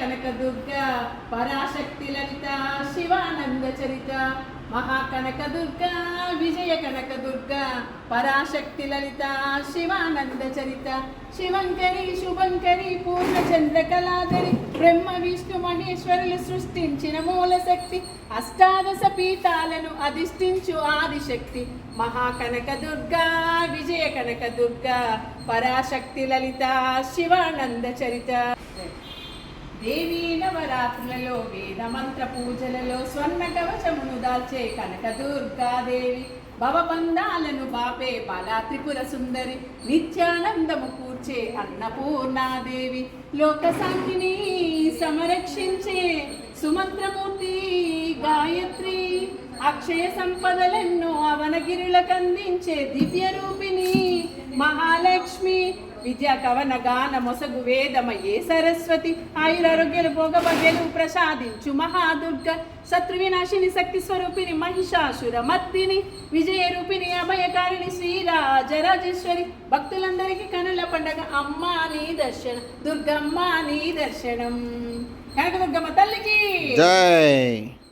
కనకదుర్గా పరాశక్తి లలిత శివానంద చరిత మహాకనకదుర్గా విజయ కనకదుర్గా పరాశక్తి లలిత శివానంద చరిత శివంకరి శుభంకరి పూర్ణచంద్రకళాధరి బ్రహ్మ విష్ణు మహేశ్వరులు సృష్టించిన మూలశక్తి అష్టాదశ పీఠాలను అధిష్ఠించు ఆదిశక్తి మహాకనకదుర్గా విజయ కనకదుర్గా పరాశక్తి లలిత శివానంద చరిత దేవీ నవరాత్రులలో వేద మంత్ర పూజలలో స్వర్ణ కవచమును దాల్చే కనకదుర్గాదేవి భవబంధాలను బాపే బాలా త్రిపుర సుందరి నిత్యానందము కూర్చే అన్నపూర్ణాదేవి లోకశాంతిని సంరక్షించే సుమంత్రమూర్తి గాయత్రి అక్షయ సంపదలెన్నో అవనగిరులకందించే దివ్య రూపిణి మహాలక్ష్మి విద్యా కవన గాన మొసగు వేదమయే సరస్వతి ఆయురారోగ్యాలు భోగభాగ్యాలు ప్రసాదించు మహాదుర్గ శత్రు వినాశిని శక్తి స్వరూపిణి మహిషాసుర మర్దిని విజయ రూపిణి అభయకారిణి శ్రీరాజరాజేశ్వరి భక్తులందరికీ కనుల పండగ అమ్మా నీ దర్శనం దుర్గమ్మ నీ దర్శనం కనకదుర్గమ్మ తల్లికి జై.